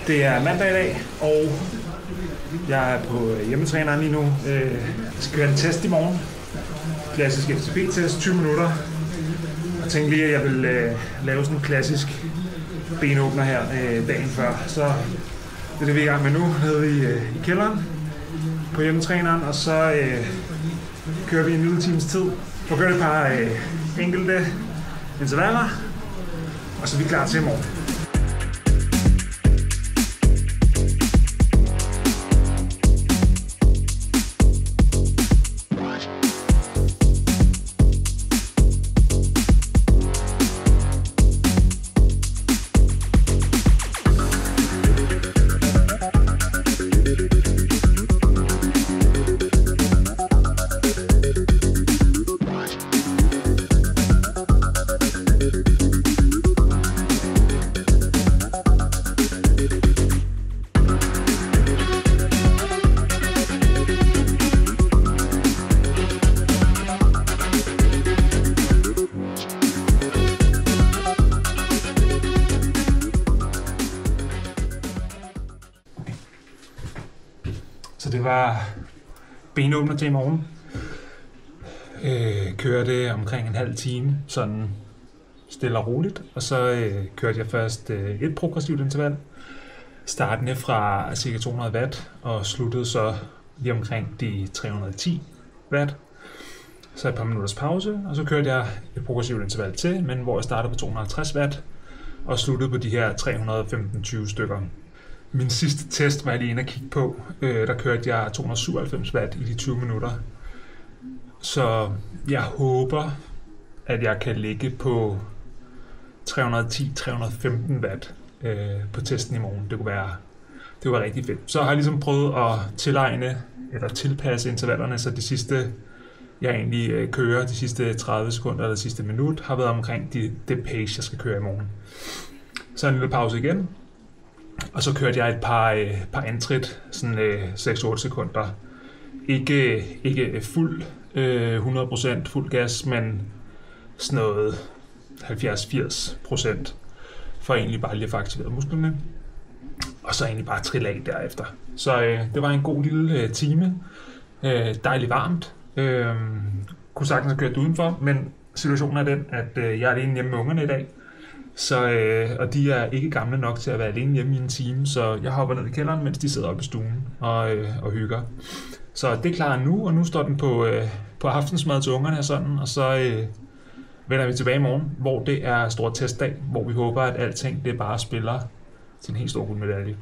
Det er mandag i dag, og jeg er på hjemmetræneren lige nu. Jeg skal køre en test i morgen. Klassisk FTP-test, 20 minutter. Jeg tænkte lige, at jeg vil lave sådan en klassisk benåbner her dagen før. Så det er det, vi er i gang med nu, nede i kælderen på hjemmetræneren. Og så kører vi en lille times tid. Så kører vi et par enkelte intervaller, og så er vi klar til i morgen. Så det var benåbner til i morgen. Kørte omkring en halv time, sådan stille og roligt. Og så kørte jeg først et progressivt interval, startende fra ca. 200 watt, og sluttede så lige omkring de 310 watt. Så et par minutters pause, og så kørte jeg et progressivt interval til, men hvor jeg startede på 250 watt, og sluttede på de her 315-20 stykker. Min sidste test var jeg lige inde at kigge på. Der kørte jeg 297 watt i de 20 minutter. Så jeg håber, at jeg kan ligge på 310-315 watt på testen i morgen. Det kunne være rigtig fedt. Så har jeg ligesom prøvet at tilegne eller tilpasse intervallerne, så det sidste, jeg egentlig kører, de sidste 30 sekunder eller det sidste minut, har været omkring det pace, jeg skal køre i morgen. Så en lille pause igen. Og så kørte jeg et par antrit, sådan 6-8 sekunder. Ikke fuld 100% fuld gas, men sådan noget 70-80%, for egentlig bare lige at få aktiveret musklerne. Og så egentlig bare trille af derefter. Så det var en god lille time. Dejligt varmt. Kunne sagtens have kørt udenfor, men situationen er den, at jeg er alene hjemme med ungerne i dag. Så, og de er ikke gamle nok til at være alene hjemme i en time, så jeg hopper ned i kælderen, mens de sidder oppe i stuen og hygger. Så det er klar nu, og nu står den på aftensmad til ungerne og sådan, og så vender vi tilbage i morgen, hvor det er stor testdag, hvor vi håber, at alting det bare spiller til en helt stor guldmedalje.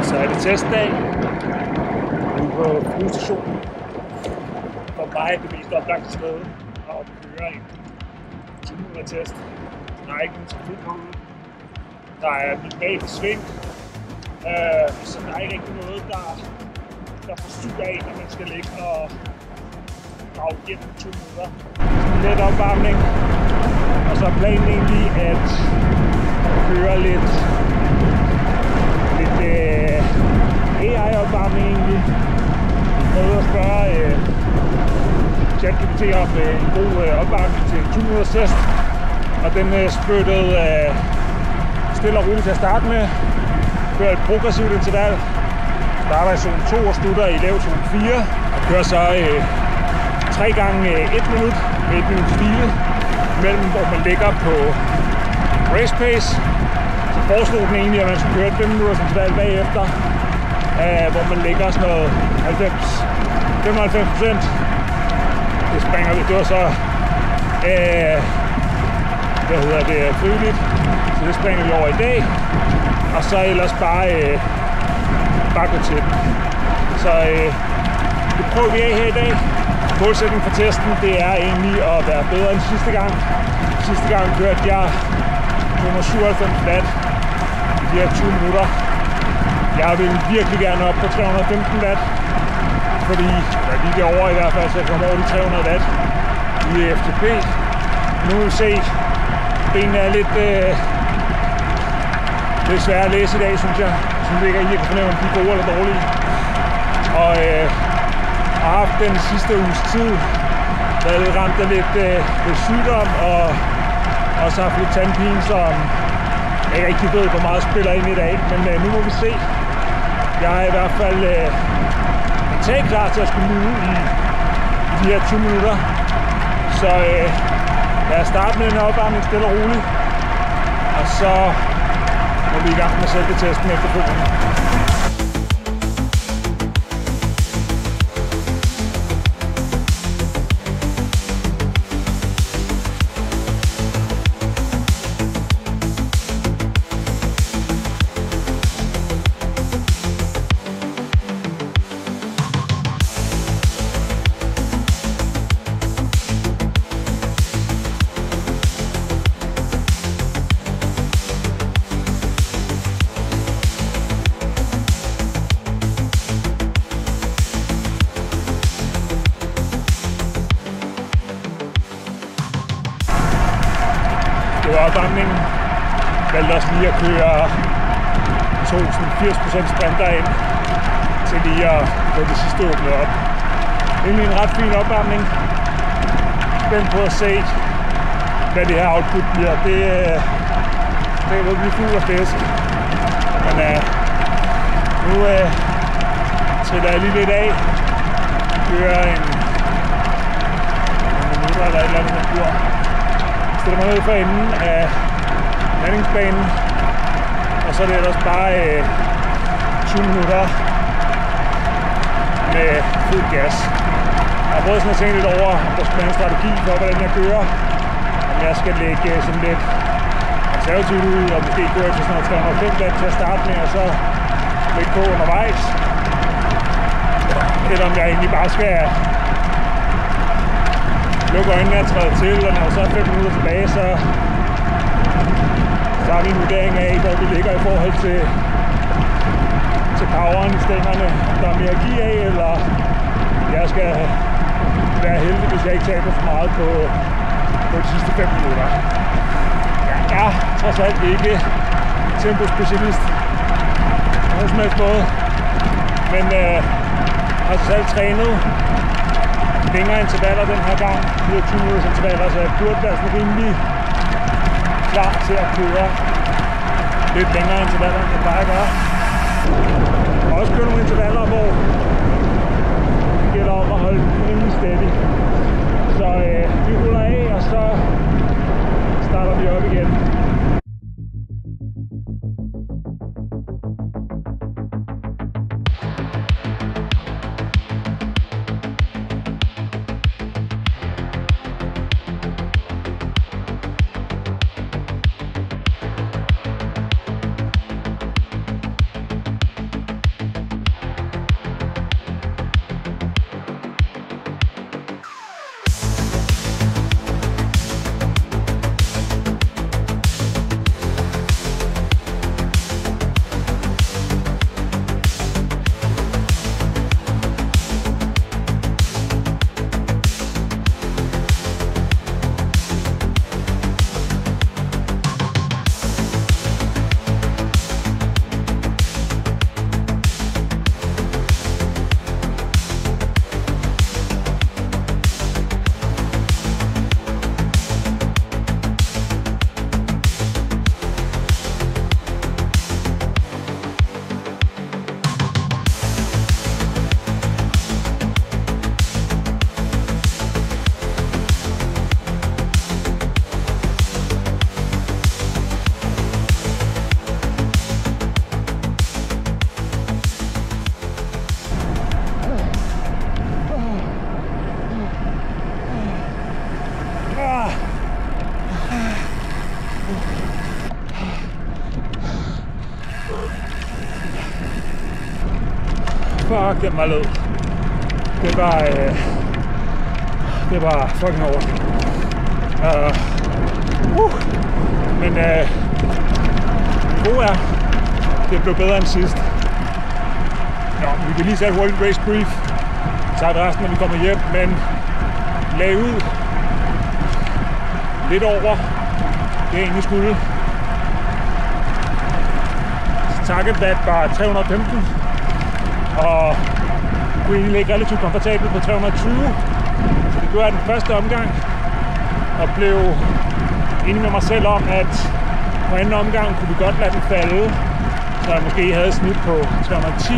Så er det testdag ude på flyvestationen. For mig det mest oplagte sted at køre en 10-minutter test. Der er ikke nogen trafik herude. Der er minimalt sving, så der er ikke rigtig noget, der forstyrrer en, når man skal ligge og grave igennem 2 minutter. Let opvarmning, og så er planen egentlig at køre lidt AI-opvarmning egentlig. Jeg prøvede at spørge ChatGPT om en god opvarmning til en 20-minutters test, og den spyttede stille og roligt til at starte med. Kører et progressivt interval, starter i zone 2 og slutter i lav zone 4, og kører så 3 gange 1 minut med 1 minuts hvile imellem, hvor man ligger på race pace. Så foreslog den egentlig, at man skulle køre et 5 minutters interval bagefter, hvor man ligger sådan noget 95%. Det springer vi. Det var så frivilligt, så det springer vi over i dag, og så ellers bare gå til den. Så det prøver vi af her i dag. Målsætningen for testen, det er egentlig at være bedre end sidste gang. Sidste gang kørte jeg 297 watt i de her 20 minutter. Jeg vil virkelig gerne op på 315 watt, fordi jeg er lige derovre i hvert fald, så jeg kommer over de 300 watt i FTP. Nu vil vi se, benene er lidt svære at læse i dag, synes jeg. som ligger i at fornemme, om de er gode eller dårlige. Og har haft den sidste uges tid været lidt ramt af lidt sygdom, og også haft lidt tandpine, som jeg ikke rigtig ved, hvor meget spiller ind i dag. Men nu må vi se. Jeg er i hvert fald mentalt klar til at skulle lyve i de her 20 minutter. Så lad os starte med den opvarmning stille og roligt. Og så må vi i gang med selvbetesten efterfølgende. Det var opvarmningen. Jeg valgte også lige at køre 80% sprinter ind til lige at få det sidste åbnet op. Egentlig en ret fin opvarmning. Spændt på at se, hvad det her output bliver. Det vil blive fuld af fisk. Men nu triller jeg lige lidt af. Kører en minutter eller et eller andet, man gjorde. Stiller mig ned for enden af landingsbanen, og så er det ellers bare 20 minutter med fuld gas. Jeg har prøvet sådan at tænke lidt over, om der skal være en strategi for, hvordan jeg kører. Om jeg skal lægge sådan lidt konservativt ud, og måske køre til sådan noget 305 watt til at starte med, og så lægge på undervejs. Eller om jeg egentlig bare skal lukke øjnene og træde til, og når så er 5 minutter tilbage, så har vi en vurdering af, hvor vi ligger i forhold til poweren i stængerne. Om der er mere at give af, eller jeg skal være heldig, hvis jeg ikke taber for meget på de sidste 5 minutter. Jeg er trods alt ikke tempospecialist på nogen som helst måde, men har trods alt trænet længere intervaller den her gang, 24 minutters intervaller, så jeg burde være sådan rimelig klar til at køre lidt længere intervaller, end jeg bare gør. Jeg har også kørt nogle intervaller, hvor det gælder om at holde rimelig steady. Så vi ruller af, og så starter vi op igen. Fuck, den var lød. Det var fucking hårdt. Men det gode er, det blev bedre end sidst. Nå, vi kan lige sætte hurtigt race brief. Så tager vi resten, når vi kommer hjem, men lag ud lidt over det egentlig skulle. target watt var 315, og kunne egentlig ligge relativt komfortabelt på 320. Så det gjorde jeg den første omgang, og blev enig med mig selv om, at på anden omgang kunne vi godt lade den falde, så jeg måske havde et snit på 310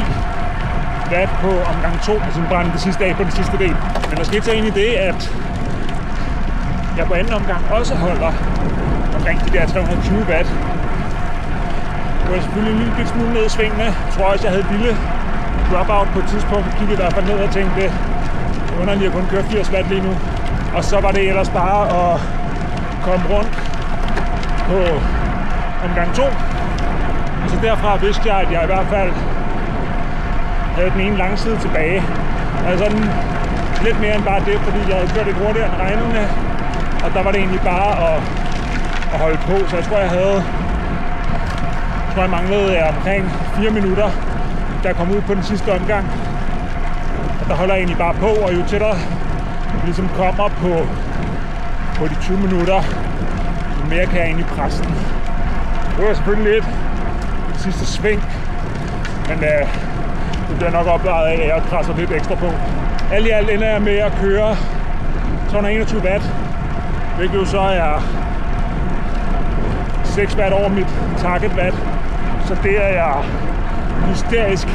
watt på omgang 2, og så brændte det sidste af på den sidste del. Men der skete så egentlig det, at jeg på anden omgang også holder omkring de der 320 watt. Det var selvfølgelig en lille smule ned i svingene. Jeg tror også, jeg havde et lille dropout på et tidspunkt. Jeg kiggede i hvert fald ned og tænkte, det er underligt at kun køre 80 watt lige nu. Og så var det ellers bare at komme rundt på omgang 2. Og så derfra vidste jeg, at jeg i hvert fald havde den ene langside tilbage. Altså lidt mere end bare det, fordi jeg havde kørt lidt hurtigere end regnet med. Og der var det egentlig bare at holde på. Så jeg tror, jeg manglede omkring 4 minutter, da jeg kom ud på den sidste omgang. Og der holder jeg egentlig bare på, og jo tættere jeg ligesom kommer på de 20 minutter, jo mere kan jeg egentlig presse den. Det var selvfølgelig lidt det sidste sving, men det bliver nok opvejet af, at jeg presser lidt ekstra på. Alt i alt ender jeg med at køre 221 watt, hvilket jo så er 6 watt over mit target watt. Så det er jeg hysterisk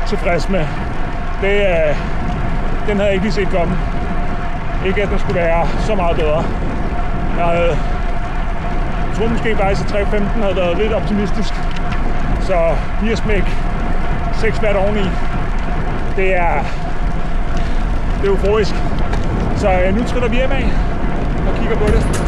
tilfreds med. Den havde jeg ikke lige set komme. Ikke at den skulle være så meget bedre. Jeg tror måske faktisk, at 315 havde været lidt optimistisk. Så lige at smække 6 watt oveni, det er euforisk. Så nu triller vi hjem af og kigger på det.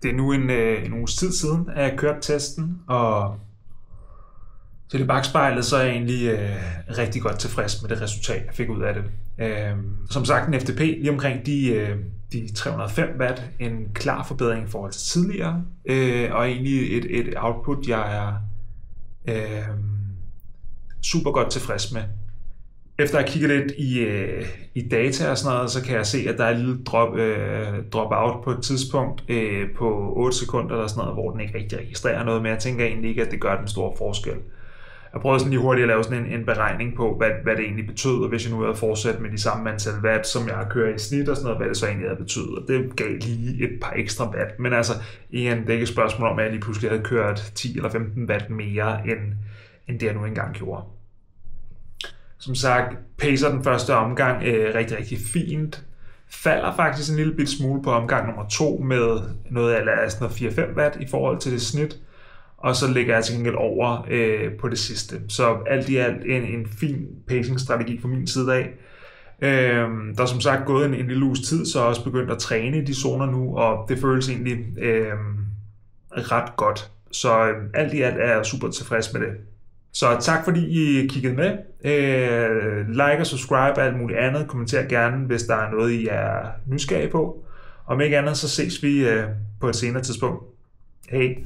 Det er nu en uges tid siden, at jeg kørte testen, og til det bagspejlet, så er jeg egentlig rigtig godt tilfreds med det resultat, jeg fik ud af det. Som sagt, en FTP lige omkring de 305 watt, en klar forbedring i forhold til tidligere, og egentlig et output, jeg er super godt tilfreds med. Efter at kigge lidt i data og sådan noget, så kan jeg se, at der er et lille drop-out på et tidspunkt på 8 sekunder eller sådan noget, hvor den ikke rigtig registrerer noget, men jeg tænker egentlig ikke, at det gør den store forskel. Jeg prøvede sådan lige hurtigt at lave sådan en beregning på, hvad det egentlig betød, og hvis jeg nu havde fortsat med de samme antal watt, som jeg kører i snit og sådan noget, hvad det så egentlig havde betydet. Og det gav lige et par ekstra watt, men altså igen, det er ikke et spørgsmål om, at jeg lige pludselig havde kørt 10 eller 15 watt mere, end det jeg nu engang gjorde. Som sagt, pacer den første omgang rigtig, rigtig fint. Falder faktisk en lille bit smule på omgang nummer 2 med noget af sådan 4-5 watt i forhold til det snit. Og så ligger jeg til gengæld over på det sidste. Så alt i alt en fin pacing-strategi fra min side af. Der er som sagt gået en lille uges tid, så jeg også begyndt at træne i de zoner nu, og det føles egentlig ret godt. Så alt i alt er jeg super tilfreds med det. Så tak fordi I kiggede med. Like og subscribe og alt muligt andet. Kommenter gerne, hvis der er noget, I er nysgerrige på. Om ikke andet, så ses vi på et senere tidspunkt. Hej.